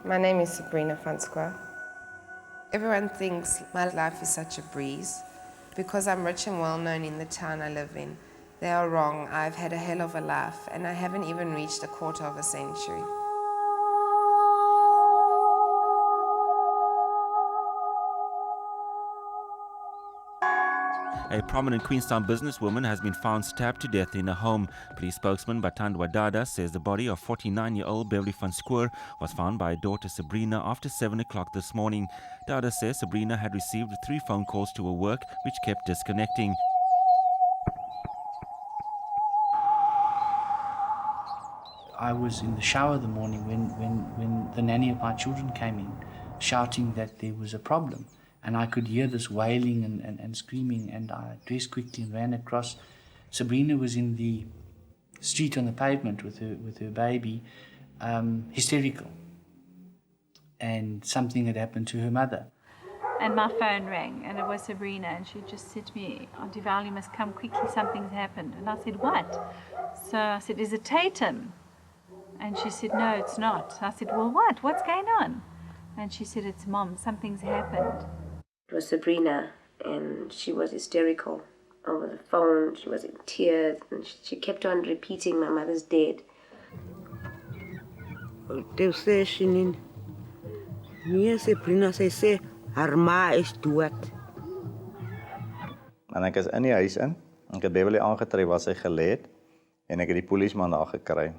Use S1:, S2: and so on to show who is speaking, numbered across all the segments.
S1: My name is Sabrina van Schoor. Everyone thinks my life is such a breeze. Because I'm rich and well known in the town I live in, they are wrong. I've had a hell of a life and I haven't even reached a quarter of a century.
S2: A prominent Queenstown businesswoman has been found stabbed to death in a home. Police spokesman Batandwa Dada says the body of 49-year-old Beverly van Schoor was found by her daughter Sabrina after 7 o'clock this morning. Dada says Sabrina had received 3 phone calls to her work which kept disconnecting.
S3: I was in the shower the morning when the nanny of my children came in, shouting that there was a problem. And I could hear this wailing and screaming, and I dressed quickly and ran across. Sabrina was in the street on the pavement with her baby, hysterical. And something had happened to her mother.
S4: And my phone rang, and it was Sabrina, and she just said to me, Auntie Val, you must come quickly, something's happened. And I said, what? So I said, is it Tatum? And she said, no, it's not. I said, well, what? What's going on? And she said, it's Mom, something's happened.
S5: It was Sabrina, and she was hysterical over the phone. She was in tears, and she kept on repeating, my mother's dead.
S6: They say she need. Nee, Sabrina sê haar ma is dood.
S7: En ek is in die huis in. Ek het Beverly aangetref waar sy gelê het en ek het die polisieman daar gekry.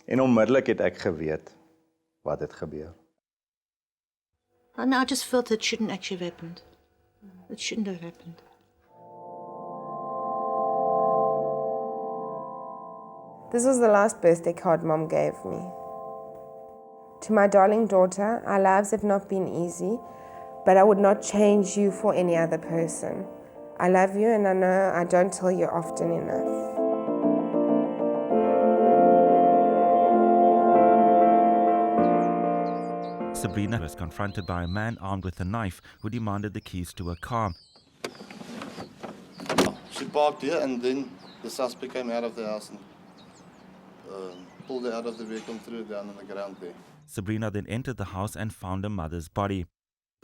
S7: En onmiddellik het ek geweet wat het gebeur.
S8: And I just felt it shouldn't actually have happened. It shouldn't have happened.
S1: This was the last birthday card Mom gave me. To my darling daughter, our lives have not been easy, but I would not change you for any other person. I love you and I know I don't tell you often enough.
S2: Sabrina was confronted by a man armed with a knife who demanded the keys to her car.
S9: She parked here and then the suspect came out of the house and pulled her out of the vehicle and threw her down on the ground there.
S2: Sabrina then entered the house and found her mother's body.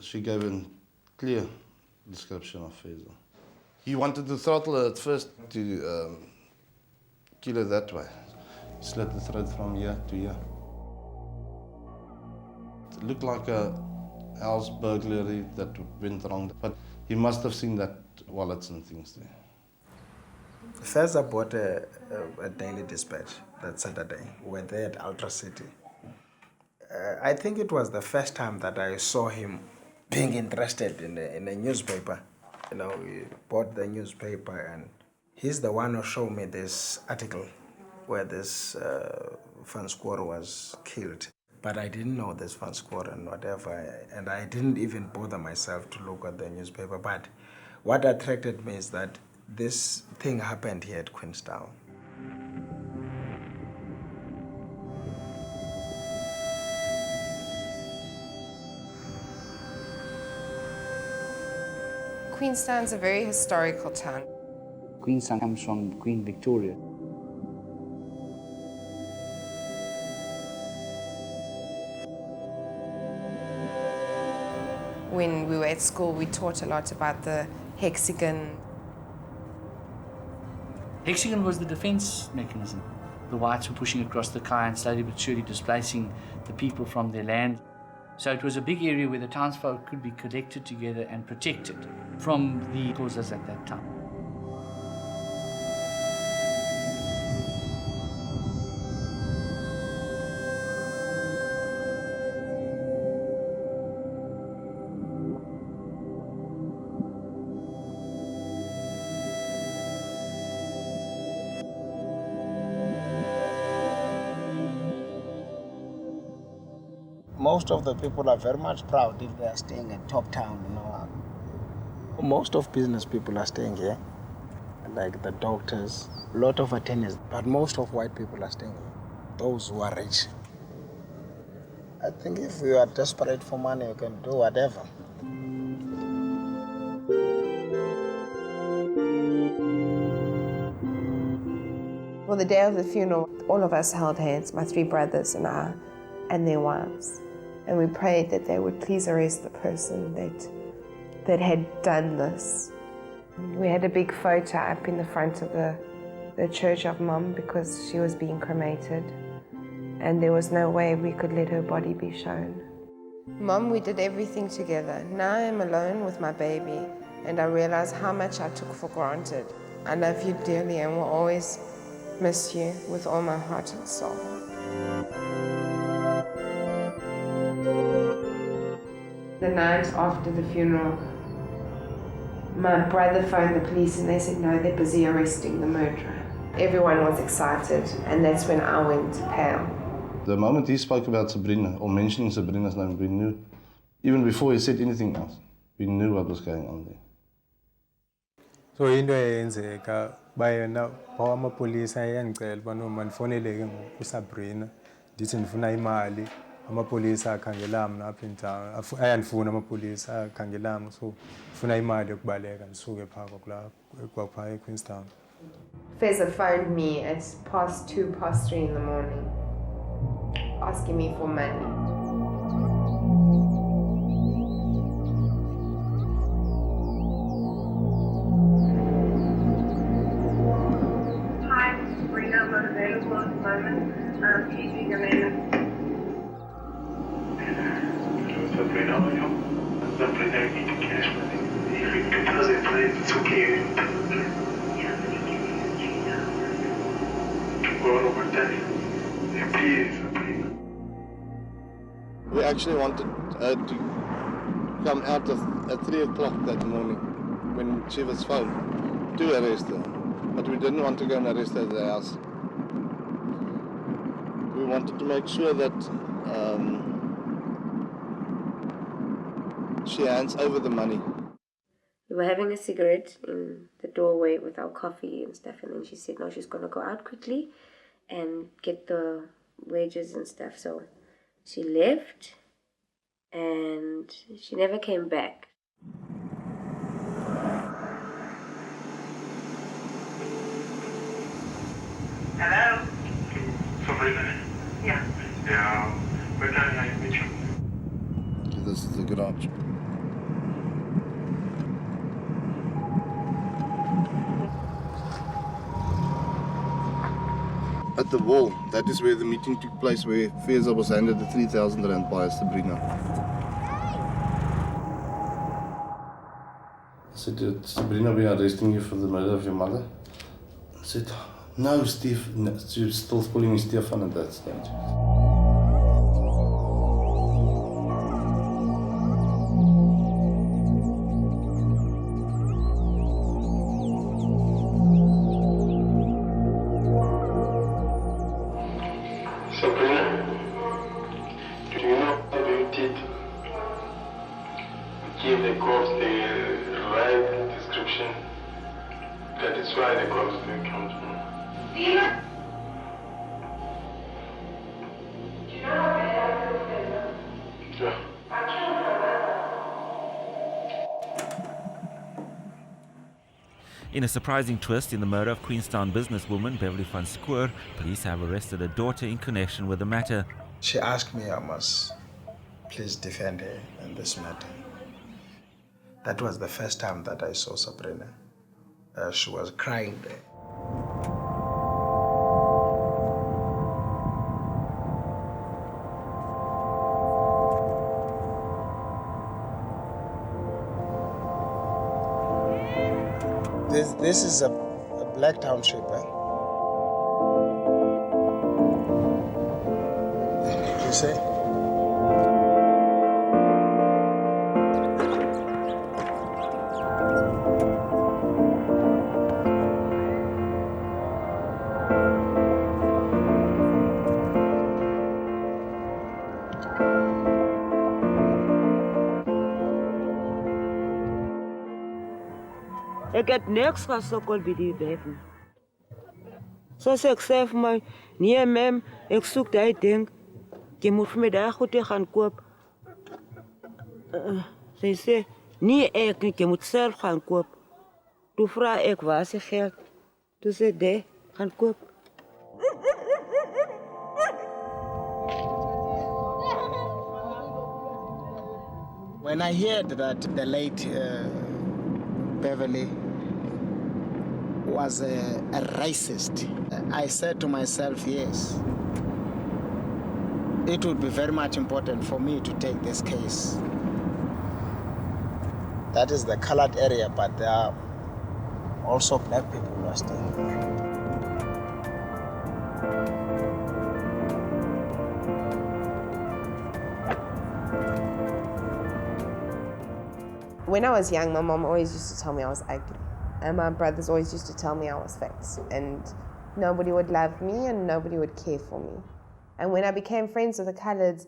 S9: She gave a clear description of Faisal. He wanted to throttle her at first to kill her that way. He slit the throat from here to here. It looked like a house burglary that went wrong, but he must have seen that wallets and things there.
S10: First, I bought a daily dispatch that Saturday. We were there at Ultra City. I think it was the first time that I saw him being interested in a newspaper. You know, we bought the newspaper and he's the one who showed me this article where this Van Schoor was killed. But I didn't know this Van Schoor and whatever, and I didn't even bother myself to look at the newspaper. But what attracted me is that this thing happened here at Queenstown.
S1: Queenstown's a very historical town.
S3: Queenstown comes from Queen Victoria.
S1: When we were at school, we taught a lot about the hexagon.
S3: Hexagon was the defense mechanism. The whites were pushing across the Kei and slowly but surely displacing the people from their land. So it was a big area where the townsfolk could be collected together and protected from the causes at that time.
S10: Most of the people are very much proud if they are staying in Top Town, you know. Most of business people are staying here, like the doctors, a lot of attorneys, but most of white people are staying here, those who are rich. I think if you are desperate for money, you can do whatever.
S1: For the day of the funeral, all of us held hands, my 3 brothers and I, and their wives. And we prayed that they would please arrest the person that had done this. We had a big photo up in the front of the church of Mom because she was being cremated. And there was no way we could let her body be shown. Mom, we did everything together. Now I'm alone with my baby, and I realize how much I took for granted. I love you dearly and will always miss you with all my heart and soul. The night after the funeral, my brother phoned the police and they said, no, they're busy arresting the murderer. Everyone was excited, and that's when I went pale.
S9: The moment he spoke about Sabrina, or mentioning Sabrina's name, we knew, even before he said anything else, we knew what was going on there.
S11: So into eyenzeka bayena bawa amapolisa ayangicela bano manifoneleke nguSabrina ndithi ndifuna imali amapolisa akhangelami lapha in town ayandifuna amapolisa akhangelami so ndifuna imali yokubaleka ndisuke phaka kulapha eQueenstown.
S1: Feza phoned me at 2:03 in the morning asking me for money.
S12: Hi, Sabrina, I'm not available at the moment. Can you give your name?
S13: Sabrina, Sabrina, I need the cash money. If you can tell it, please, it's okay.
S12: Yeah, but you can use $3.
S13: Go on over there. Please, Sabrina.
S9: We actually wanted her to come out at 3 o'clock that morning when she was phoned to arrest her. But we didn't want to go and arrest her at the house. We wanted to make sure that she hands over the money.
S5: We were having a cigarette in the doorway with our coffee and stuff, and then she said no, she's going to go out quickly and get the wages and stuff. So she left and she never came back.
S12: Hello?
S13: Sabrina?
S12: Yeah.
S13: Yeah. Where can I meet you?
S9: This is the garage. At the wall, that is where the meeting took place, where Feza was handed the 3,000 rand by Sabrina. I said, did Sabrina be arresting you for the murder of your mother? I said, no, Steve. No, she was still calling me Stefan at that stage.
S13: Sabrina, do you know what you did? Give the cops the right description. That is why the cops didn't come to me.
S12: Stephen? Do you know what they have to say?
S13: Yeah.
S12: I killed my mother.
S2: In a surprising twist in the murder of Queenstown businesswoman Beverly van Schoor, police have arrested her daughter in connection with the matter.
S10: She asked me I must please defend her in this matter. That was the first time that I saw Sabrina. She was crying there. This is a black township, eh? You see?
S6: Ek het niks gesukkel by die werk. Soos ek sê vir my, nee mem, ek soek daai ding. Jy moet vir my daai goede gaan koop. Sy sê, nee ek nie, jy moet self gaan koop. Toe vra ek, waar is die geld? Toe sê die, gaan koop.
S10: When I heard that the late Beverly was a racist, I said to myself, yes, it would be very much important for me to take this case. That is the colored area, but there are also black people who are staying there.
S1: When I was young, my mom always used to tell me I was ugly. And my brothers always used to tell me I was fat. And nobody would love me and nobody would care for me. And when I became friends with the coloureds,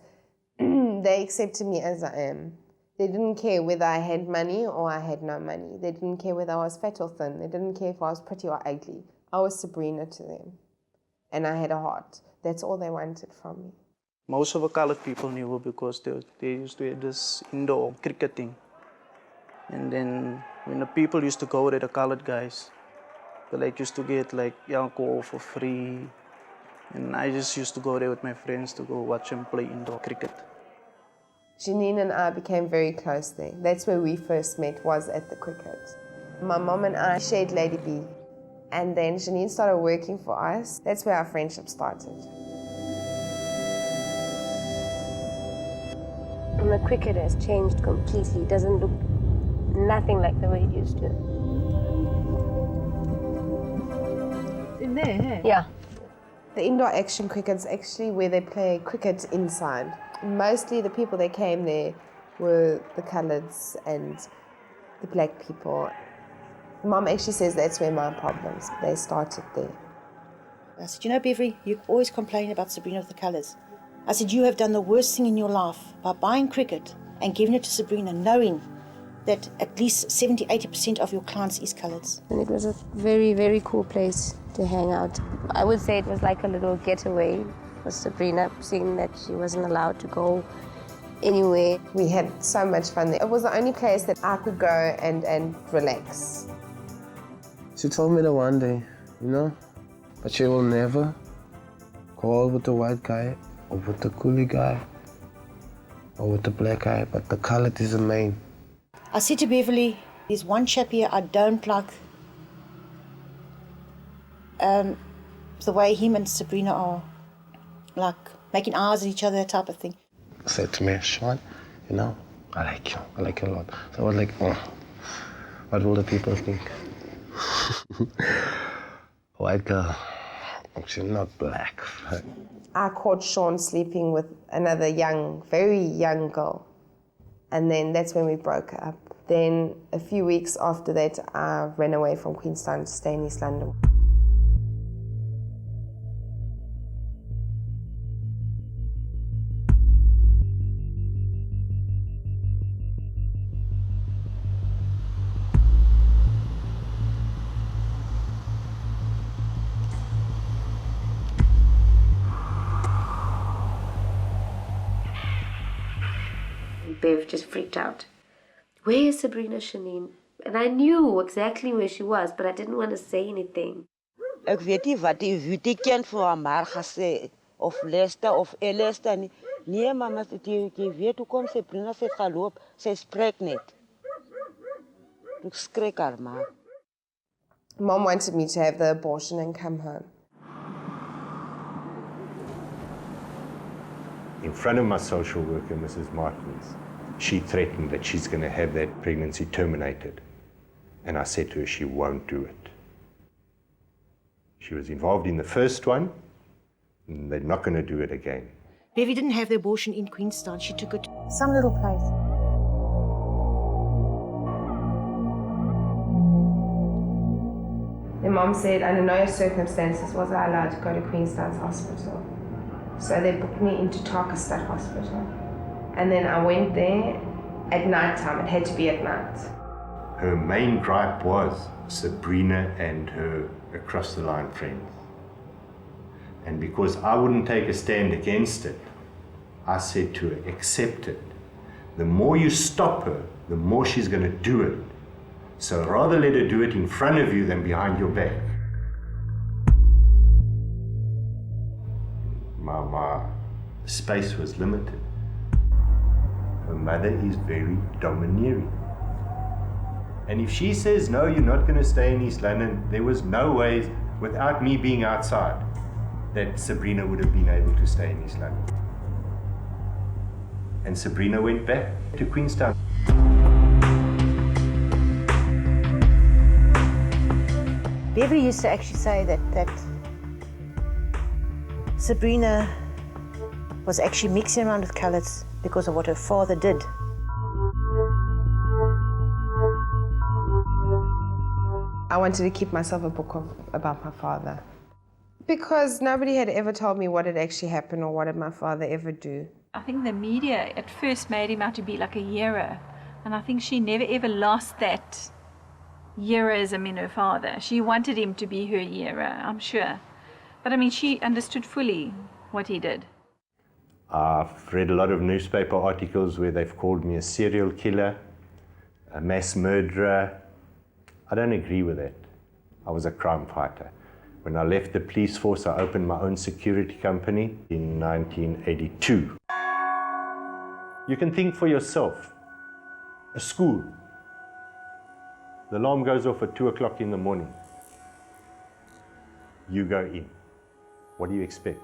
S1: they accepted me as I am. They didn't care whether I had money or I had no money. They didn't care whether I was fat or thin. They didn't care if I was pretty or ugly. I was Sabrina to them. And I had a heart. That's all they wanted from me.
S14: Most of the coloured people knew her because they used to have this indoor cricketing. And then when the people used to go there, the coloured guys, they used to get alcohol for free. And I just used to go there with my friends to go watch them play indoor cricket.
S1: Janine and I became very close there. That's where we first met, was at the cricket. My mom and I shared Lady B. And then Janine started working for us. That's where our friendship started.
S5: And the cricket has changed completely. It doesn't look nothing like the way it used to.
S4: In there, hey?
S5: Yeah.
S1: The indoor action cricket's actually where they play cricket inside. Mostly the people that came there were the coloureds and the black people. Mom actually says that's where my problems, they started there.
S8: I said, you know, Beverly, you always complain about Sabrina with the colours. I said, you have done the worst thing in your life by buying cricket and giving it to Sabrina, knowing that at least 70-80% of your clients is coloureds.
S5: And it was a very, very cool place to hang out. I would say it was like a little getaway for Sabrina, seeing that she wasn't allowed to go anywhere.
S1: We had so much fun there. It was the only place that I could go and relax.
S15: She told me that one day, you know, but she will never go with the white guy or with the coolie guy or with the black guy, but the coloured is the main.
S8: I said to Beverly, there's one chap here I don't like the way him and Sabrina are, like making eyes at each other, that type of thing.
S15: I said to me, Sean, you know, I like you a lot. So I was like, oh, what will the people think? White girl, she's not black.
S1: I caught Sean sleeping with another very young girl. And then that's when we broke up. Then a few weeks after that, I ran away from Queenstown to stay in East London.
S5: Bev just freaked out. Where is Sabrina, Janine? And I knew exactly where she was, but I didn't want to say anything.
S6: Ek weet nie wat die kind vir haar maar gesê of Lester of Elester nie. Nee, mama, jy weet hoe kom Sabrina se geloop, sy spreek net. Ek skrik haar maar.
S1: Mom wanted me to have the abortion and come home.
S16: In front of my social worker, Mrs. Martins, she threatened that she's going to have that pregnancy terminated. And I said to her, she won't do it. She was involved in the first one, and they're not going to do it again.
S8: Beverly didn't have the abortion in Queenstown. She took it
S5: some little place.
S1: And Mom said, under no circumstances was I allowed to go to Queenstown's hospital. So they booked me into Tarkastad Hospital. And then I went there at night time. It had to be at night.
S16: Her main gripe was Sabrina and her across-the-line friends. And because I wouldn't take a stand against it, I said to her, accept it. The more you stop her, the more she's going to do it. So rather let her do it in front of you than behind your back. My space was limited. Her mother is very domineering. And if she says, no, you're not going to stay in East London, there was no way, without me being outside, that Sabrina would have been able to stay in East London. And Sabrina went back to Queenstown.
S8: Beverly used to actually say that Sabrina was actually mixing around with colours because of what her father did.
S1: I wanted to keep myself a book about my father. Because nobody had ever told me what had actually happened or what did my father ever do.
S4: I think the media at first made him out to be like a hero. And I think she never ever lost that heroism in her father. She wanted him to be her hero, I'm sure. But I mean, she understood fully what he did.
S16: I've read a lot of newspaper articles where they've called me a serial killer, a mass murderer. I don't agree with that. I was a crime fighter. When I left the police force, I opened my own security company in 1982. You can think for yourself. A school. The alarm goes off at 2 o'clock in the morning. You go in. What do you expect?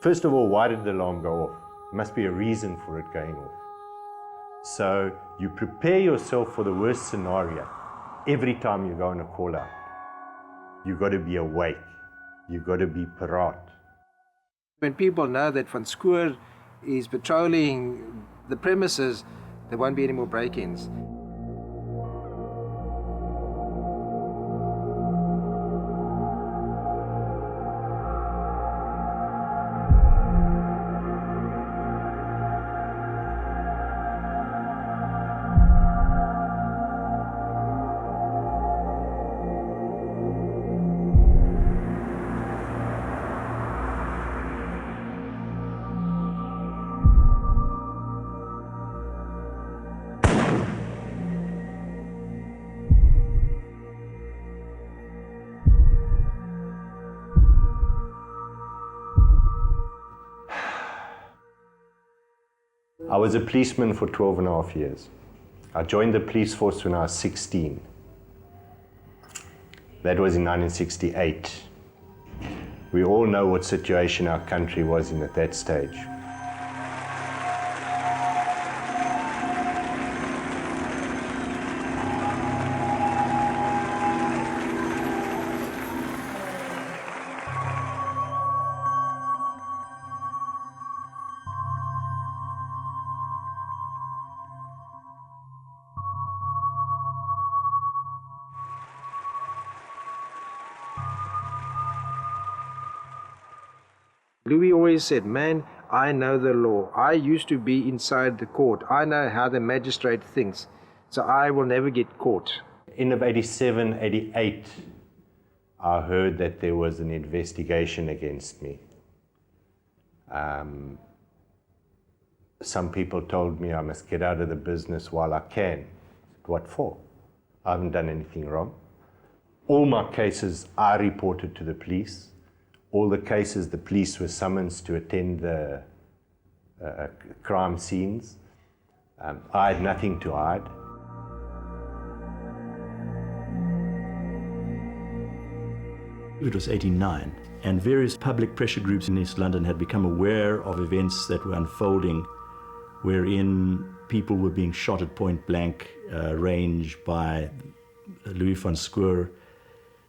S16: First of all, why did the alarm go off? There must be a reason for it going off. So you prepare yourself for the worst scenario every time you go on a call out. You've got to be awake. You've got to be paraat.
S17: When people know that Van Schoor is patrolling the premises, there won't be any more break-ins.
S16: I was a policeman for 12 and a half years. I joined the police force when I was 16. That was in 1968. We all know what situation our country was in at that stage.
S17: Louis always said, man, I know the law. I used to be inside the court. I know how the magistrate thinks, so I will never get caught.
S16: End of 87, 88, I heard that there was an investigation against me. Some people told me I must get out of the business while I can. What for? I haven't done anything wrong. All my cases I reported to the police. All the cases, the police were summoned to attend the crime scenes. I had nothing to hide.
S18: It was 89, and various public pressure groups in East London had become aware of events that were unfolding, wherein people were being shot at point blank range by Louis van Schoor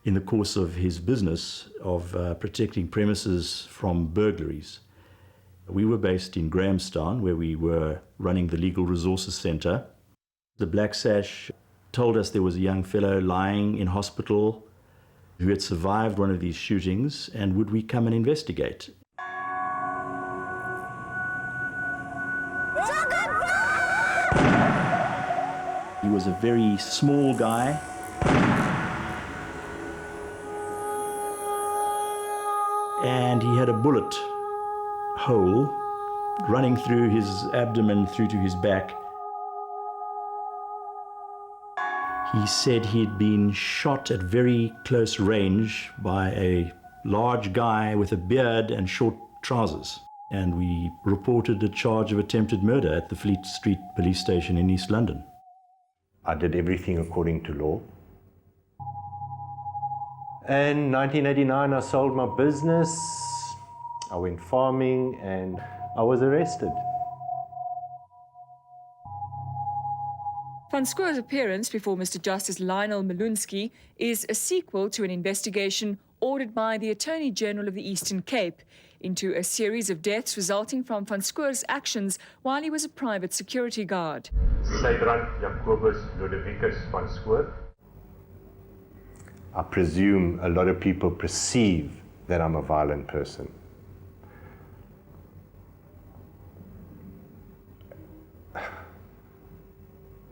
S18: in the course of his business of protecting premises from burglaries. We were based in Grahamstown, where we were running the Legal Resources Centre. The Black Sash told us there was a young fellow lying in hospital who had survived one of these shootings, and would we come and investigate? He was a very small guy. And he had a bullet hole running through his abdomen through to his back. He said he'd been shot at very close range by a large guy with a beard and short trousers. and we reported a charge of attempted murder at the Fleet Street police station in East London.
S16: I did everything according to law. In 1989, I sold my business, I went farming, and I was arrested.
S19: Van Schoor's appearance before Mr. Justice Lionel Malunski is a sequel to an investigation ordered by the Attorney General of the Eastern Cape into a series of deaths resulting from Van Schoor's actions while he was a private security guard.
S16: Van Schoor. I presume a lot of people perceive that I'm a violent person.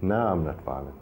S16: No, I'm not violent.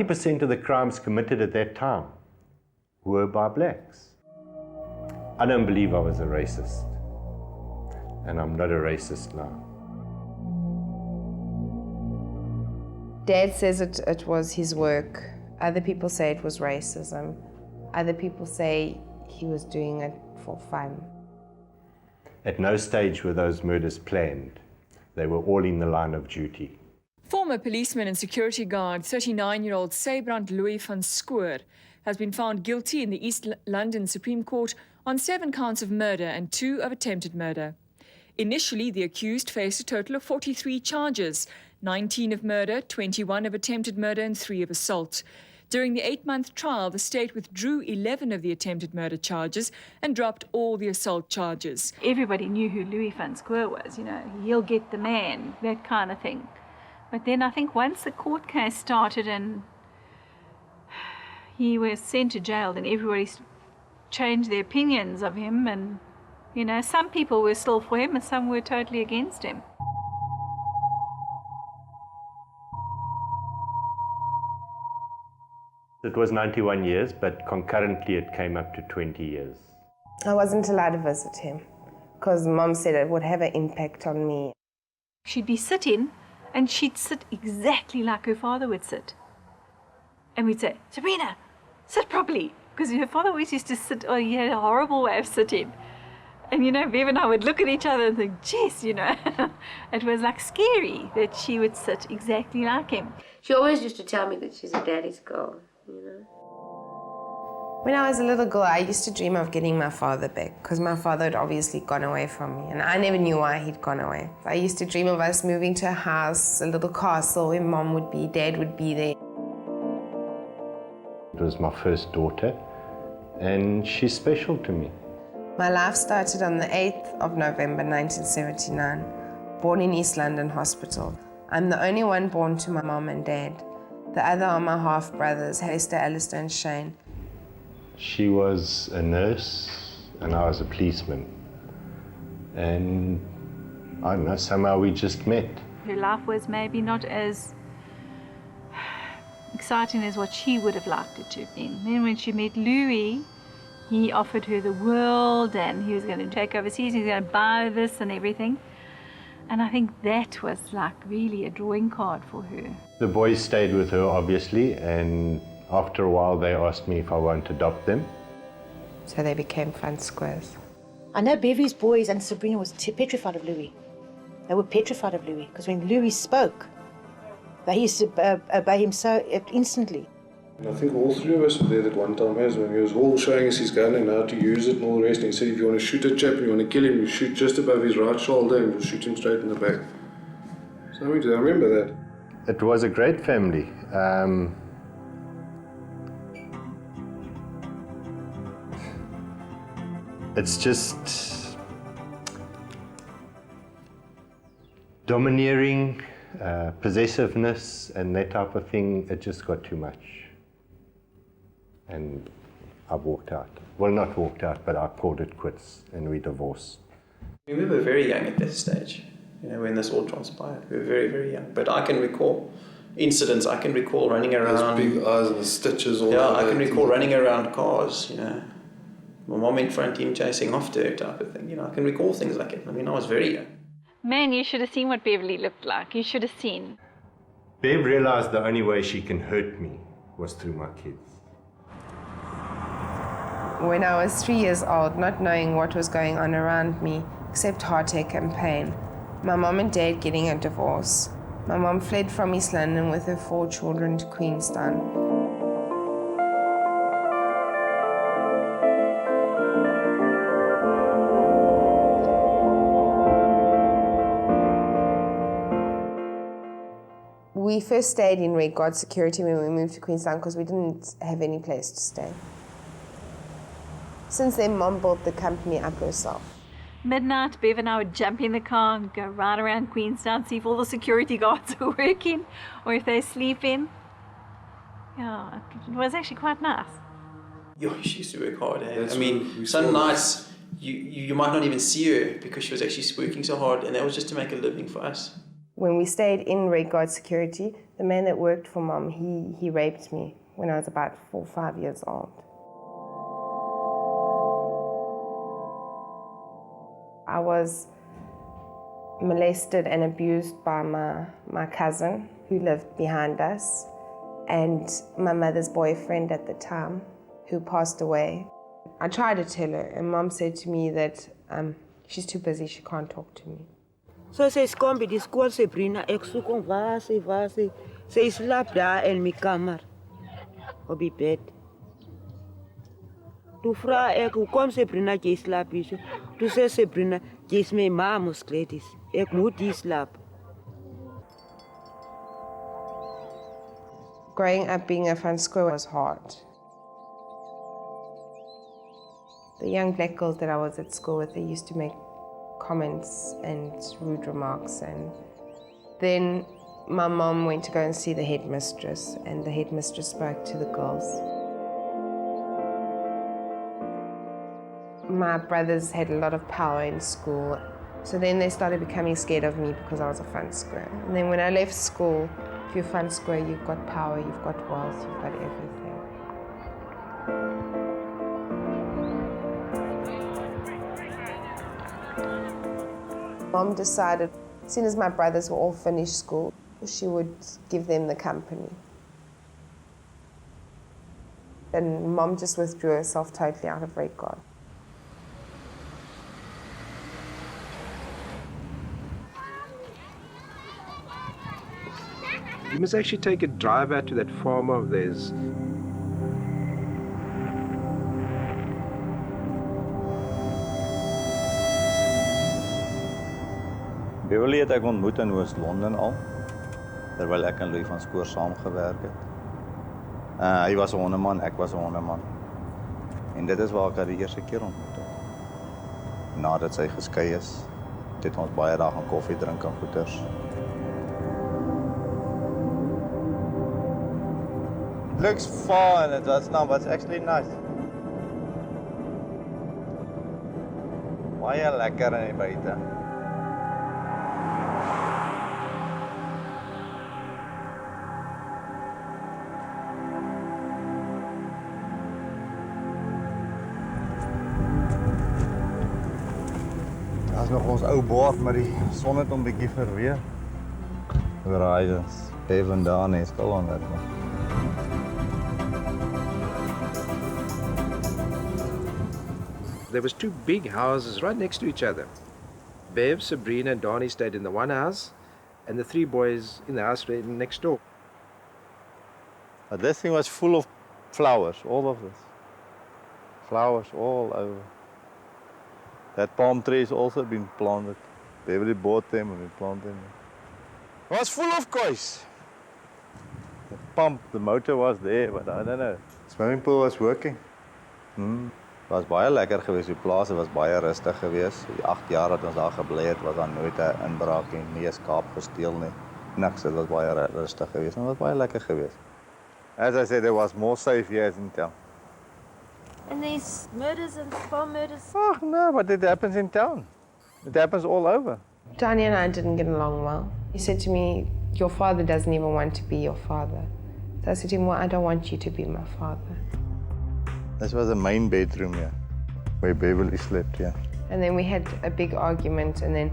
S16: % of the crimes committed at that time were by blacks. I don't believe I was a racist, and I'm not a racist now.
S1: Dad says it was his work. Other people say it was racism. Other people say he was doing it for fun.
S16: At no stage were those murders planned. They were all in the line of duty.
S19: Former policeman and security guard 39-year-old Sabrina van Schoor has been found guilty in the East London Supreme Court on 7 counts of murder and 2 of attempted murder. Initially, the accused faced a total of 43 charges, 19 of murder, 21 of attempted murder and 3 of assault. During the 8-month trial, the state withdrew 11 of the attempted murder charges and dropped all the assault charges.
S4: Everybody knew who Louis van Schoor was, you know, he'll get the man, that kind of thing. But then I think once the court case started and he was sent to jail, then everybody changed their opinions of him, and, you know, some people were still for him and some were totally against him.
S16: It was 91 years, but concurrently it came up to 20 years.
S1: I wasn't allowed to visit him because Mom said it would have an impact on me.
S4: She'd be sitting and she'd sit exactly like her father would sit. And we'd say, Sabrina, sit properly. Because her father always used to sit, oh, he had a horrible way of sitting. And, you know, Bev and I would look at each other and think, jeez, you know, it was like scary that she would sit exactly like him.
S5: She always used to tell me that she's a daddy's girl, you know.
S1: When I was a little girl, I used to dream of getting my father back because my father had obviously gone away from me and I never knew why he'd gone away. I used to dream of us moving to a house, a little castle where Mom would be, Dad would be there.
S16: It was my first daughter and she's special to me.
S1: My life started on the 8th of November 1979, born in East London Hospital. I'm the only one born to my mom and dad. The other are my half-brothers, Hester, Alistair and Shane.
S16: She was a nurse and I was a policeman. And I don't know, somehow we just met.
S4: Her life was maybe not as exciting as what she would have liked it to have been. Then when she met Louis, he offered her the world and he was going to take overseas, he was going to buy this and everything. And I think that was like really a drawing card for her.
S16: The boys stayed with her, obviously, and after a while they asked me if I wanted to adopt them.
S1: So they became Van Schoors.
S8: I know Beverly's boys and Sabrina was petrified of Louis. They were petrified of Louis because when Louis spoke, they used to obey him so instantly.
S20: And I think all 3 of us were there at one time as when he was all showing us his gun and how to use it and all the rest. And he said, if you want to shoot a chap and you want to kill him, you shoot just above his right shoulder and you'll shoot him straight in the back. So we did, I remember that.
S16: It was a great family. It's just domineering, possessiveness and that type of thing, it just got too much. And I walked out. Well, not walked out, but I called it quits and we divorced.
S21: We were very young at this stage, when this all transpired. We were very, very young. But I can recall incidents, I can recall running around.
S20: Those big eyes and the stitches all
S21: I can recall running around cars, My mom in front, him chasing after her type of thing. I can recall things like it. I was very young.
S4: Man, you should have seen what Beverly looked like. You should have seen.
S16: Bev realized the only way she can hurt me was through my kids.
S1: When I was 3 years old, not knowing what was going on around me, except heartache and pain, my mom and dad getting a divorce. My mom fled from East London with her 4 children to Queenstown. We first stayed in Red Guard security when we moved to Queenstown because we didn't have any place to stay. Since then, Mom built the company up herself.
S4: Midnight, Bev and I would jump in the car and go right around Queenstown, see if all the security guards were working or if they're sleeping. Yeah, it was actually quite nice.
S21: She used to work hard. Some nights you might not even see her because she was actually working so hard, and that was just to make a living for us.
S1: When we stayed in Red Guard security, the man that worked for Mom, he raped me when I was about 4 or 5 years old. I was molested and abused by my cousin who lived behind us and my mother's boyfriend at the time who passed away. I tried to tell her and Mom said to me that she's too busy, she can't talk to me.
S6: So sy kom by die skool, Sabrina, ek soek hom waar sy. Sy slaap daar in my kamer, op die bed. Toe vra ek, hoekom Sabrina jy slaap hier so? Toe sê Sabrina, jy's my ma mos kledis, ek moet hier slaap.
S1: Growing up being a van Schoor was hard. The young black girls that I was at school with, they used to make comments and rude remarks, and then my mom went to go and see the headmistress, and the headmistress spoke to the girls. My brothers had a lot of power in school, so then they started becoming scared of me because I was a van Schoor. And then when I left school, if you're van Schoor, you've got power, you've got wealth, you've got everything. Mom decided, as soon as my brothers were all finished school, she would give them the company. And Mom just withdrew herself totally out of Red Guard.
S17: You must actually take a drive out to that farm of theirs.
S7: Beverly het ek ontmoet in Oost-London al, terwyl ek en Louis van Schoor saamgewerk het. Hy was 'n hondeman, ek was 'n hondeman. En dit is waar ek haar die eerste keer ontmoet het. Nadat sy geskei is, het ons baie dae gaan koffie drink en goeters. It looks fun, it's actually nice. Baie lekker in die buite. Dit is nog ons ou boord, maar die son het hom bietjie verweer. Raai, dis even daar nie, stil aan dit.
S17: There was 2 big houses right next to each other. Bev, Sabrina, and Donnie stayed in the one house, and the 3 boys in the house next door.
S7: But this thing was full of flowers, all of this. Flowers all over. That palm tree has also been planted. Beverly bought them and we planted them. It was full of kois. The pump, the motor was there, but I don't know. The swimming pool was working. Het was baie lekker geweest, die plaas was baie rustig geweest. Die 8 jaar dat ons daar gebly het, was daar nooit 'n inbraak en nie 'n skaap gesteel nie. Niks, dit was baie rustig geweest en dit was baie lekker geweest. As I said, there was more safe here in town.
S5: And there's murders and farm murders.
S7: Oh, no, but it happens in town. It happens all over.
S1: Johnny and I didn't get along well. He said to me, your father doesn't even want to be your father. So I said to him, well, I don't want you to be my father.
S7: This was the main bedroom here, where Beverly slept, yeah.
S1: And then we had a big argument, and then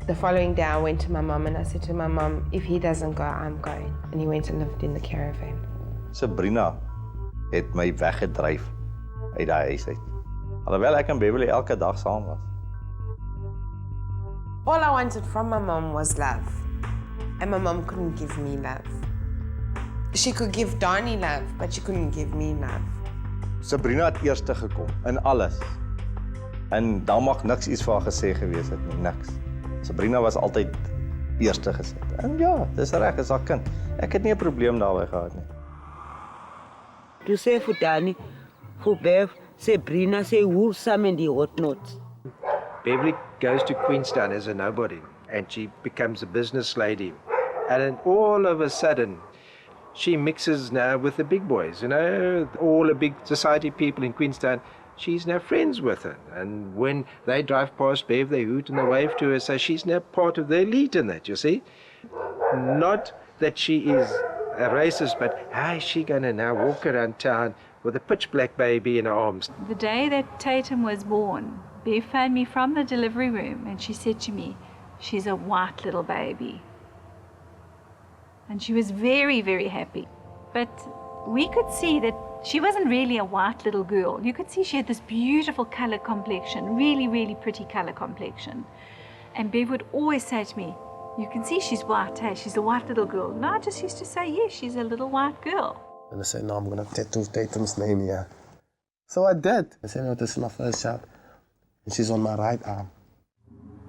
S1: the following day I went to my mum and I said to my mum, if he doesn't go, I'm going. And he went and lived in the caravan.
S7: Sabrina het my weggedryf uit daai huis uit. Alhoewel ek en Beverly elke dag saam was.
S1: All I wanted from my mum was love. And my mum couldn't give me love. She could give Donnie love, but she couldn't give me love.
S7: Sabrina het eerste gekom in alles. En daar mag niks iets vir haar gesê gewees het nie, niks. Sabrina was altyd eerste gesit. En ja, dis reg, is haar kind. Ek het nie 'n probleem daarmee gehad nie.
S6: Toe sê vir Danny, vir Bev, Sabrina sê hoe saam in die hotnots.
S17: Beverly goes to Queenstown as a nobody and she becomes a business lady. And then all of a sudden, she mixes now with the big boys, you know, all the big society people in Queenstown. She's now friends with her. And when they drive past Bev, they hoot and they wave to her, so she's now part of the elite in that, you see. Not that she is a racist, but how is she going to now walk around town with a pitch black baby in her arms?
S4: The day that Tatum was born, Bev phoned me from the delivery room and she said to me, she's a white little baby. And she was very, very happy. But we could see that she wasn't really a white little girl. You could see she had this beautiful color complexion, really, really pretty color complexion. And Bev would always say to me, you can see she's white, hey, she's a white little girl. And I just used to say, yes, she's a little white girl.
S15: And I said, no, I'm going to tattoo Tatum's name here. So I did. I said, no, this is my first child. And she's on my right arm.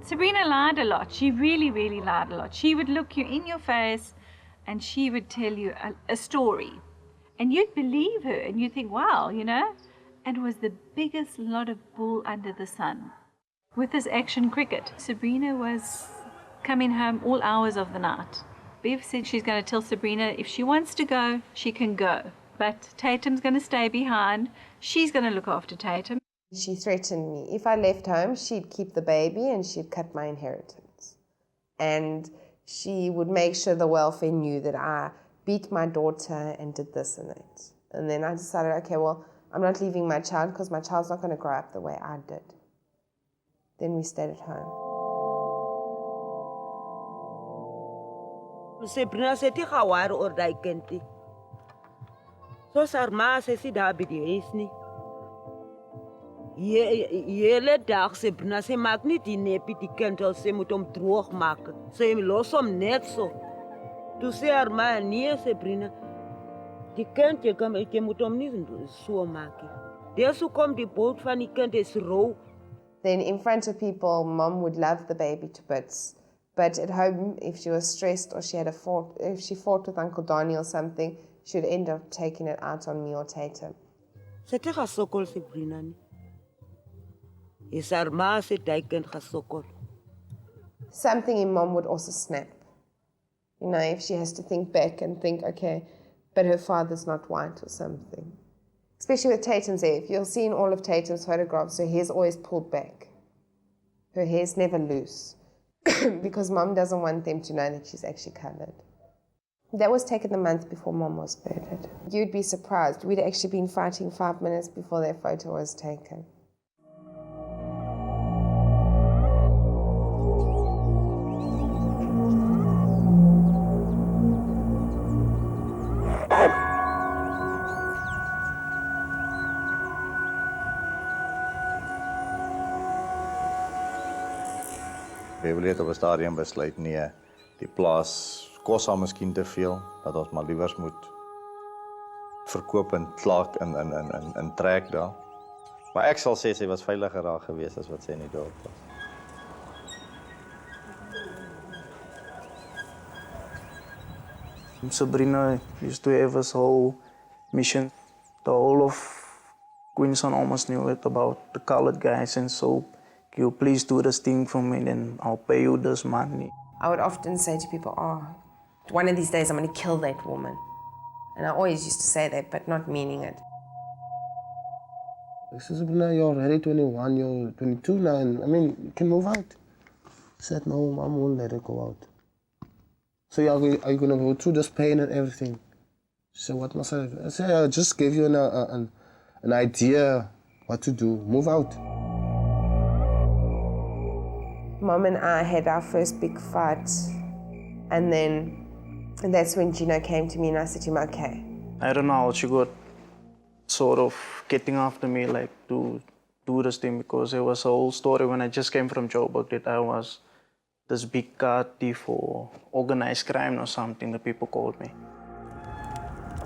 S4: Sabrina lied a lot. She really, really lied a lot. She would look you in your face and she would tell you a story. And you'd believe her and you'd think, wow, you know. And it was the biggest lot of bull under the sun. With this action cricket, Sabrina was coming home all hours of the night. Bev said she's going to tell Sabrina if she wants to go, she can go. But Tatum's going to stay behind. She's going to look after Tatum.
S1: She threatened me. If I left home, she'd keep the baby and she'd cut my inheritance. And she would make sure the welfare knew that I beat my daughter and did this and that. And then I decided, okay, well, I'm not leaving my child because my child's not going to grow up the way I did. Then we stayed at home.
S6: Sabrina sê die gawar oor daai kindie. Soos haar ma sê sy daar by die huis nie. Hele dag Sabrina sê maak nie die neppie die kind al sê moet hom droog maak. Sy los hom net so. Toe sê haar ma nee Sabrina. Die kind jy moet hom nie so maak nie. Dis hoekom die boot van die kind is rou.
S1: Then in front of people, Mom would love the baby to bits. But at home, if she was stressed or if she fought with Uncle Donnie or something, she would end up taking it out on me or Tatum.
S6: Sy het gesokol Sabrina nie. Is haar ma sê daai kind gesokol.
S1: Something in Mom would also snap. You know, if she has to think back and think, okay, but her father's not white or something. Especially with Tatum's hair. If you'll see in all of Tatum's photographs, her hair's always pulled back. Her hair's never loose. Because Mom doesn't want them to know that she's actually coloured. That was taken the month before Mom was murdered. You'd be surprised. We'd actually been fighting 5 minutes before their photo was taken.
S7: Beverly het op 'n stadium besluit nee, die plaas kos haar miskien te veel, dat ons maar liewers moet verkoop en klaak in trek daar. Maar ek sal sê sy was veiliger daar gewees as wat sy in die dorp was.
S14: Sabrina used to have this whole mission. The whole of Queenstown almost knew it about the colored guys, and so you please do this thing for me and I'll pay you this money.
S1: I would often say to people, oh, One of these days I'm going to kill that woman. And I always used to say that, but not meaning it.
S15: I said, Sabrina, you're already 21, you're 22 now, and I mean, you can move out. She said, no, Mom won't let her go out. So are you going to go through this pain and everything? She said, what must I do? I said, I just gave you an idea what to do. Move out.
S1: Mom and I had our first big fight, and that's when Gino came to me and I said to him, okay.
S14: I don't know how she got sort of getting after me, like, to do this thing, because it was a whole story when I just came from Joburg that I was this big car thief or organized crime or something, the people called me.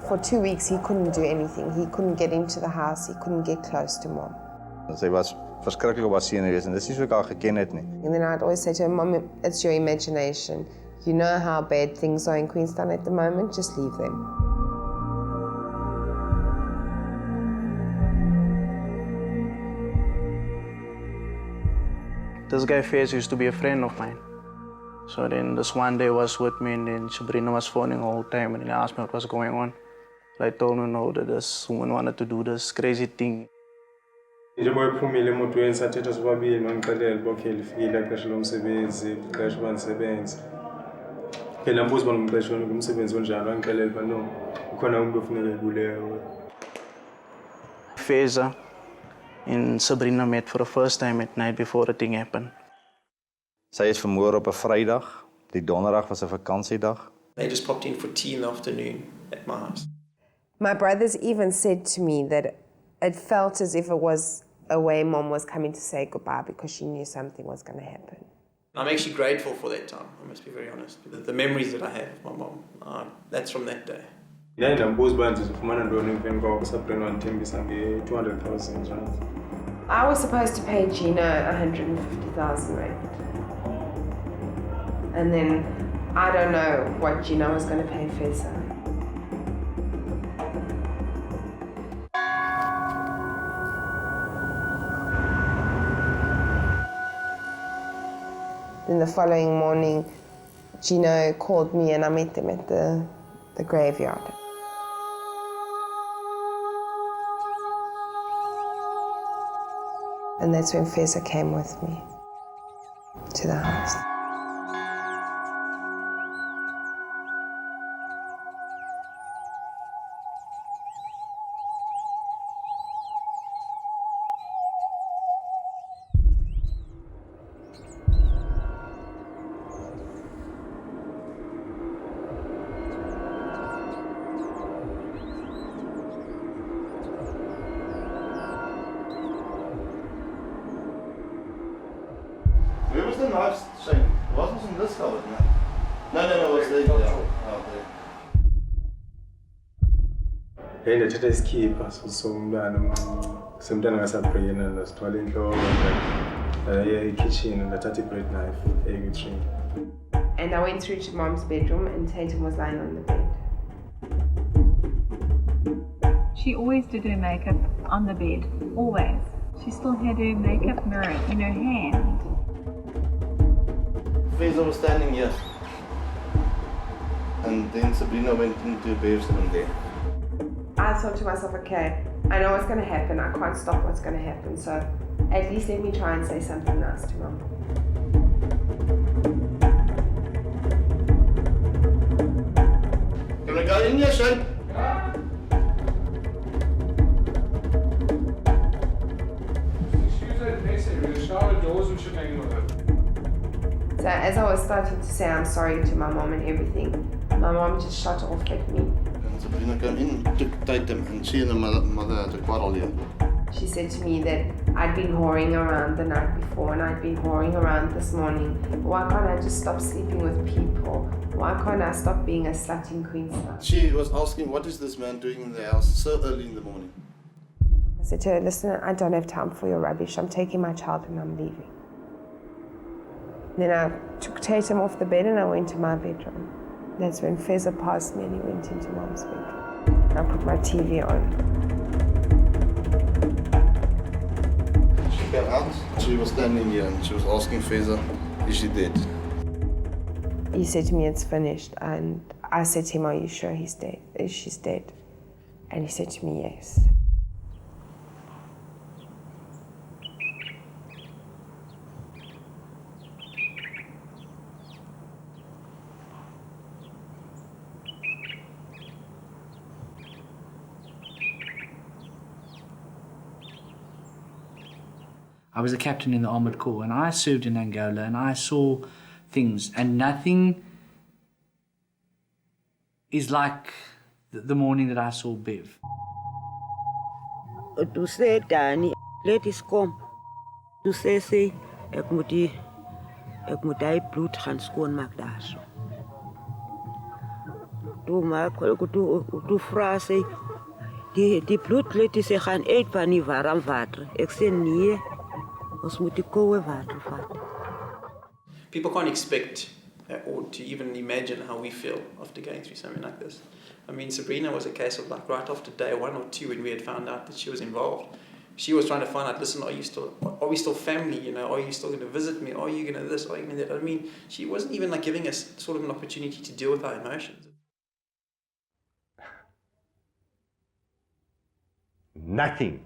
S1: For 2 weeks he couldn't do anything. He couldn't get into the house, he couldn't get close to Mom.
S7: Sy was verskriklik op haar seun gewees en dis nie so ek haar geken het nie.
S1: And then I'd always say to her, Mom, it's your imagination. You know how bad things are in Queenstown at the moment, just leave them.
S14: This guy Fez used to be a friend of mine. So then this one day was with me, and then Sabrina was phoning all the time, and he asked me what was going on. So I told him no, that this woman wanted to do this crazy thing.
S11: Njengoba ephumile emotweni sathetha sobabili wangixelela uba okay lifikile ixesha lomsebenzi, ixesha uba ndisebenze. Phela mbuzo uba ngumqeshi wami ngumsebenzi onjani, wangixelela uba no, ukhona umuntu ofuneka ebulewe.
S14: Feza and Sabrina met for the first time at night before the thing happened.
S7: Sy is vermoor op 'n Vrydag. Die Donderdag was 'n vakansiedag.
S21: They just popped in for tea in the afternoon at my house.
S1: My brothers even said to me that it felt as if it was a way Mom was coming to say goodbye because she knew something was going to happen.
S21: I'm actually grateful for that time, I must be very honest. The memories that I have of my mom, that's from that day.
S11: Yeah, ndambuza uba ndizifumana ntoni emveni kwako Sabrina wandithembisa nge-200,000 rand.
S1: I was supposed to pay Gino 150,000 rand. And then I don't know what Gino was going to pay Feza. Then the following morning, Gino called me and I met them at the graveyard. And that's when Feza came with me to the house.
S9: Where was the knife, Shane? It wasn't in this cupboard, no? No, it was there. Oh, there.
S11: Hey, ndithetha isikhipha somntwana semntwana kaSabrina ndasithwala intloko ndaya ekitchen ndathatha i-bread knife ekitchen.
S1: And I went through to Mom's bedroom and Tatum was lying on the bed.
S4: She always did her makeup on the bed, always. She still had her makeup mirror in her hand.
S9: Feza was standing here. And then Sabrina went into the bedroom there.
S1: I thought to myself, okay, I know what's going to happen. I can't stop what's going to happen. So at least let me try and say something nice to Mom.
S9: Can I go in here, Shane?
S1: So as I was starting to say I'm sorry to my mom and everything, my mom just shot off at me.
S9: And Sabrina came in, took Tatum, and she and the mother had a quarrel here.
S1: She said to me that I'd been whoring around the night before and I'd been whoring around this morning. Why can't I just stop sleeping with people? Why can't I stop being a slut in Queenstown?
S9: She was asking, what is this man doing in the house so early in the morning?
S1: I said to her, listen, I don't have time for your rubbish. I'm taking my child and I'm leaving. Then I took Tatum off the bed and I went to my bedroom. That's when Feza passed me and he went into Mom's bedroom. I put my TV on.
S9: She came out, she was standing here and she was asking Feza, is she dead?
S1: He said to me, it's finished. And I said to him, are you sure he's dead? She's dead? And he said to me, yes.
S3: I was a captain in the Armoured Corps, and I served in Angola, and I saw things, and nothing is like the morning that I saw Bev.
S6: To say, Danny, let us come. To say, ek moet die bloed gaan skoonmaak daar so. Toe vra sy, die bloed let sy gaan uit van die warm water. Ek sê nee.
S21: People can't expect or to even imagine how we feel after going through something like this. I mean, Sabrina was a case of like right after day 1 or 2 when we had found out that she was involved. She was trying to find out, listen, are we still family? You know, are you still going to visit me? Are you going to this? Are you going to that? I mean, she wasn't even like giving us sort of an opportunity to deal with our emotions.
S16: Nothing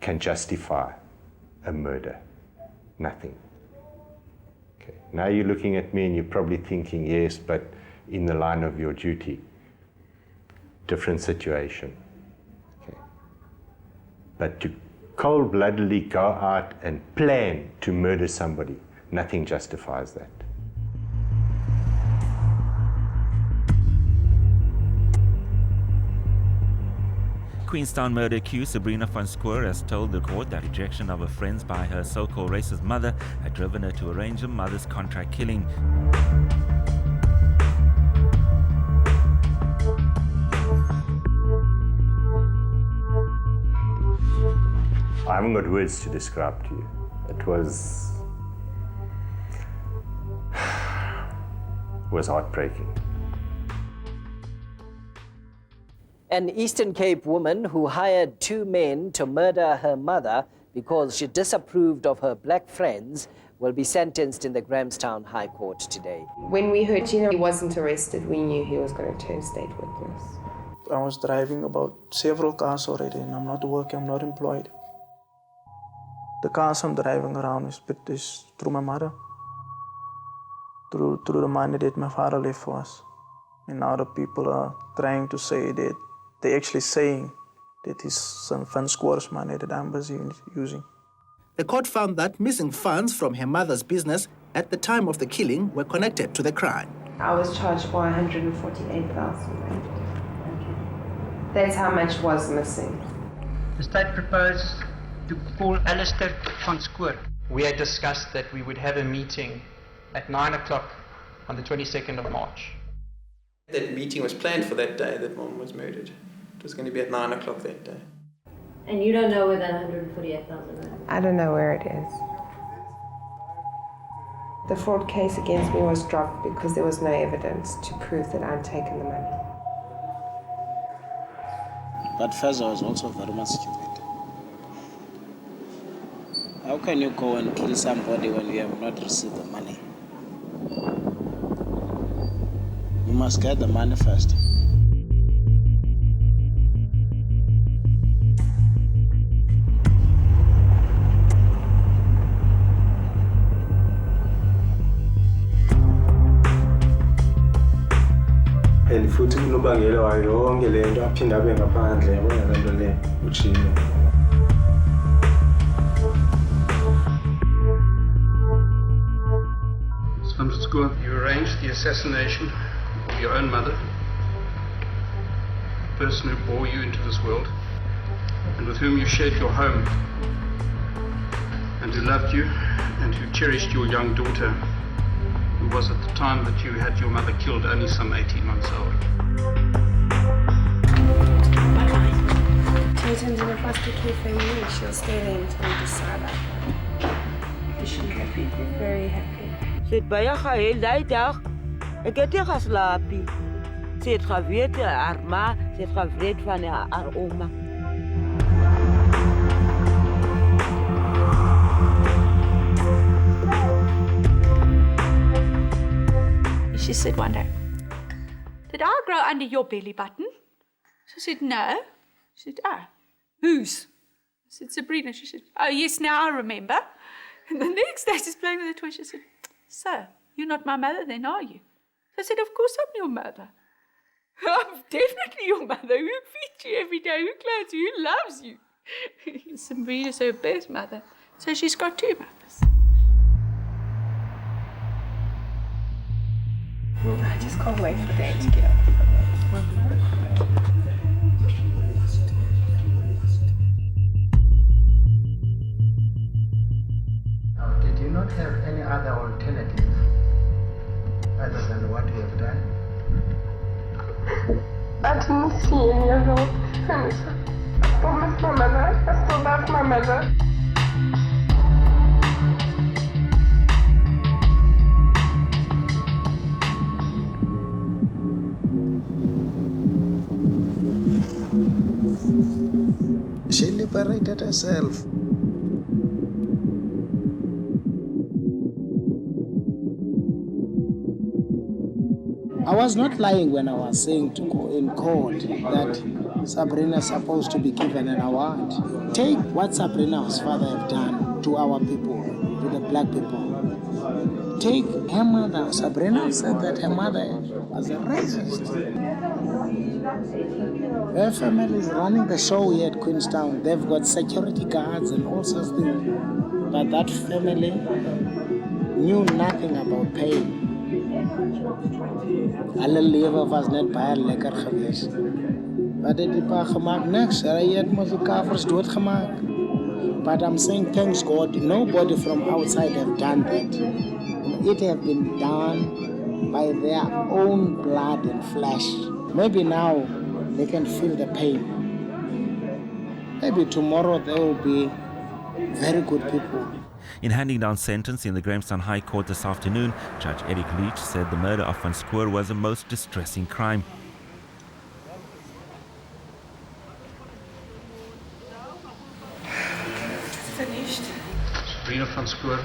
S16: can justify a murder. Nothing. Okay. Now you're looking at me and you're probably thinking, yes, but in the line of your duty. Different situation. Okay. But to cold-bloodedly go out and plan to murder somebody, nothing justifies that.
S2: Queenstown murder accused Sabrina van Schoor has told the court that rejection of her friends by her so-called racist mother had driven her to arrange her mother's contract killing.
S16: I haven't got words to describe to you. It was heartbreaking.
S22: An Eastern Cape woman who hired 2 men to murder her mother because she disapproved of her black friends will be sentenced in the Grahamstown High Court today.
S1: When we heard he wasn't arrested, we knew he was going to turn state witness.
S14: I was driving about several cars already, and I'm not working, I'm not employed. The cars I'm driving around is through my mother, through the money that my father left for us. And now the people are trying to say that they're actually saying that it's some van Schoor's money that I'm busy using.
S23: The court found that missing funds from her mother's business at the time of the killing were connected to the crime.
S1: I was charged for 148,000. That's how much was missing.
S24: The state proposed to call Alistair van Schoor. We had discussed that we would have a meeting at 9 o'clock on the 22nd of March.
S21: That meeting was planned for that day that Mom was murdered. It was going to be at 9 o'clock that day.
S5: And you don't know where that 148,000 is?
S1: I don't know where it is. The fraud case against me was dropped because there was no evidence to prove that I'd taken the money.
S10: But Feza was also very much stupid. How can you go and kill somebody when you have not received the money? You must get the money first.
S11: And futhi unobangela wayo yonke le nto aphinde abe ngaphandle yabona le nto le utshilo.
S24: Van Schoor, you arranged the assassination of your own mother, the person who bore you into this world, and with whom you shared your home, and who loved you, and who cherished your young daughter, who was at the time that you had your mother killed only some 18 months old.
S1: Tatum's in a foster care family. She'll stay there until we decide. Is she happy? Very happy.
S6: Sy het baie gehuil daai dag. Ek het nie geslaap nie. Sy het geweet haar ma, sy het geweet van haar ouma.
S12: She said one day, "Did I grow under your belly button?" So I said, "No." She said, "Oh, whose?" I said, "Sabrina." She said, "Oh, yes, now I remember." And the next day she's playing with the toy. She said, "So, you're not my mother then, are you?" So I said, "Of course I'm your mother. I'm definitely your mother. Who feeds you every day? Who clothes you? Who loves you?" Sabrina's her birth mother. So she's got two mothers.
S1: I just can't wait for them to get up.
S10: Did you not have any other alternative other than what you have done?
S13: I didn't see any other alternative. I still miss my mother. I still love my mother.
S10: She liberated herself. I was not lying when I was saying in court that Sabrina is supposed to be given an award. Take what Sabrina's father have done to our people, to the black people. Take her mother. Sabrina said that her mother was a racist. Her family is running the show here at Queenstown. They've got security guards and all sorts of things. But that family knew nothing about pain. Alle lewe was net baie lekker geweest. Wat het die pa gemaakt? Niks. Hy het mos die kafers doodgemaak. But I'm saying thanks God, nobody from outside have done that. It have been done by their own blood and flesh. Maybe now they can feel the pain. Maybe tomorrow they will be very good people.
S2: In handing down sentence in the Queenstown High Court this afternoon, Judge Eric Leach said the murder of Van Schoor was a most distressing crime.
S12: Finished.
S24: Sabrina Van Schoor,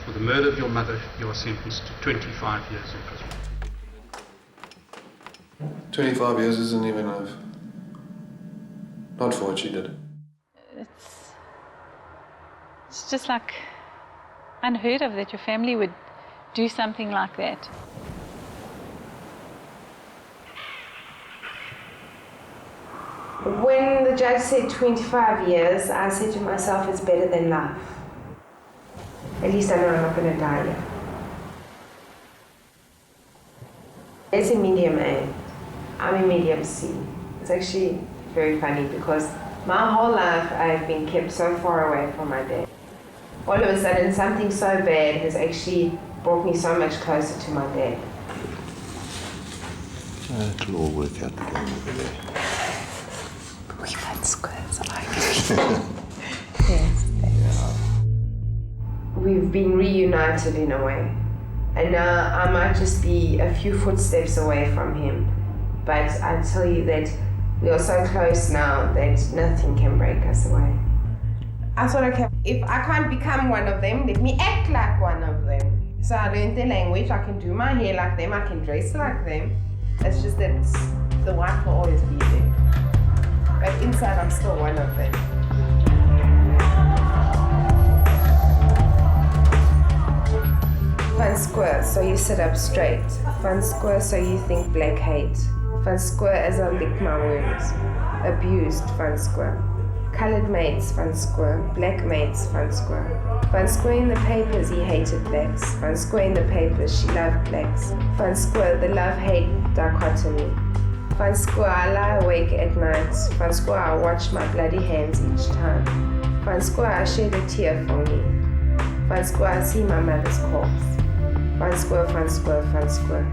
S24: for the murder of your mother, you are sentenced to 25 years in prison.
S20: 25 years isn't even enough. Not for what she did.
S4: It's just like unheard of that your family would do something like that.
S1: When the judge said 25 years, I said to myself, it's better than life. At least I know I'm not going to die here. It's a medium A. I'm a medium C. It's actually very funny because my whole life I've been kept so far away from my dad. All of a sudden, something so bad has actually brought me so much closer to my dad.
S7: It'll all work out together.
S1: We've had squares, I like it. Yes, we've been reunited in a way. And now I might just be a few footsteps away from him. But I tell you that we are so close now that nothing can break us away. I thought, okay, if I can't become one of them, let me act like one of them. So I learned the language, I can do my hair like them, I can dress like them. It's just that the white will always be there. But inside, I'm still one of them. Van Schoor, so you sit up straight. Van Schoor, so you think black hate. Van Schoor as I lick my wounds. Abused Van Schoor. Coloured mates, Van Schoor. Black mates, Van Schoor. Van Schoor in the papers, he hated blacks. Van Schoor in the papers, she loved blacks. Van Schoor, the love-hate dichotomy. Van Schoor, I lie awake at night. Van Schoor, I watch my bloody hands each time. Van Schoor, I shed a tear for me. Van Schoor, I see my mother's corpse. Van Schoor, Van Schoor, Van Schoor.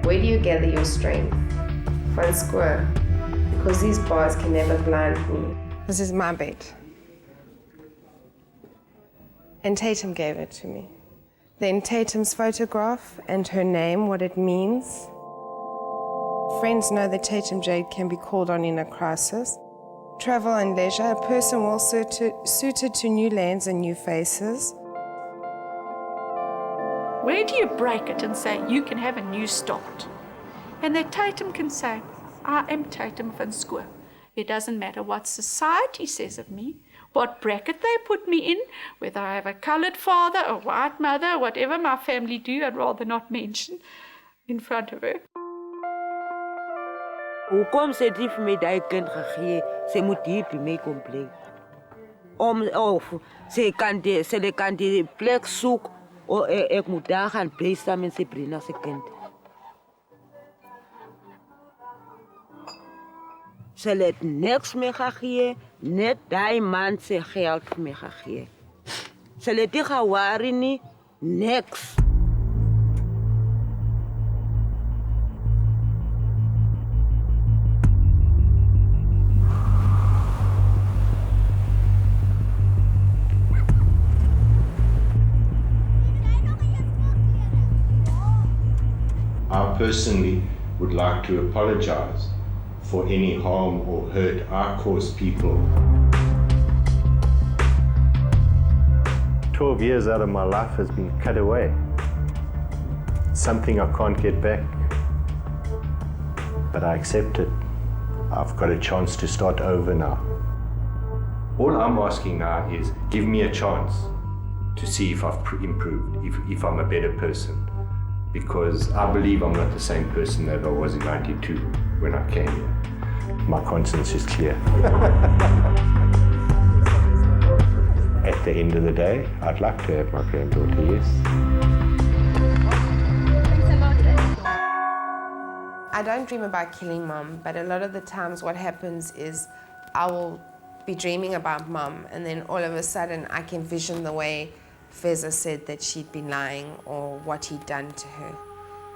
S1: Where do you gather your strength? Van Schoor, because these bars can never blind me. This is my bed. And Tatum gave it to me. Then Tatum's photograph and her name, what it means. Friends know that Tatum Jade can be called on in a crisis. Travel and leisure, a person well suited to new lands and new faces.
S12: Where do you break it and say, you can have a new start? And that Tatum can say, I am Tatum van Schoor. It doesn't matter what society says of me, what bracket they put me in, whether I have a coloured father, a white mother, whatever my family do, I'd rather not mention in front of her.
S6: Hoekom sê die vir my daai kind gegee? Sy moet hier by my kom bly. Sy kan die plek soek, of ek moet daar gaan bly saam met Sabrina se kind. Sy het niks meer gegee, net daai man se geld vir my gegee. Sy het nie gewaarie nie, niks.
S16: I personally would like to apologize for any harm or hurt I caused people. 12 years out of my life has been cut away. Something I can't get back. But I accept it. I've got a chance to start over now. All I'm asking now is give me a chance to see if I've improved, if I'm a better person. Because I believe I'm not the same person that I was in 92 when I came here. My conscience is clear. At the end of the day, I'd like to have my granddaughter, yes.
S1: I don't dream about killing Mom, but a lot of the times what happens is I will be dreaming about Mom, and then all of a sudden I can vision the way Feza said that she'd been lying or what he'd done to her.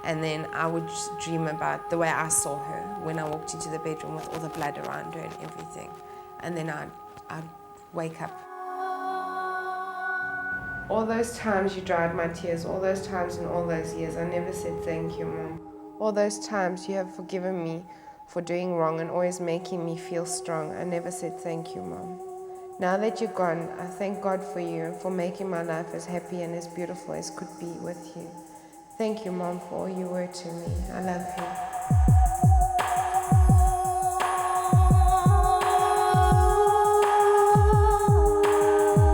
S1: And then I would just dream about the way I saw her when I walked into the bedroom with all the blood around her and everything. And then I'd wake up. All those times you dried my tears, all those times in all those years, I never said thank you, Mom. All those times you have forgiven me for doing wrong and always making me feel strong, I never said thank you, Mom. Now that you're gone, I thank God for you and for making my life as happy and as beautiful as could be with you. Thank you, Mom, for all you were to me. I love you.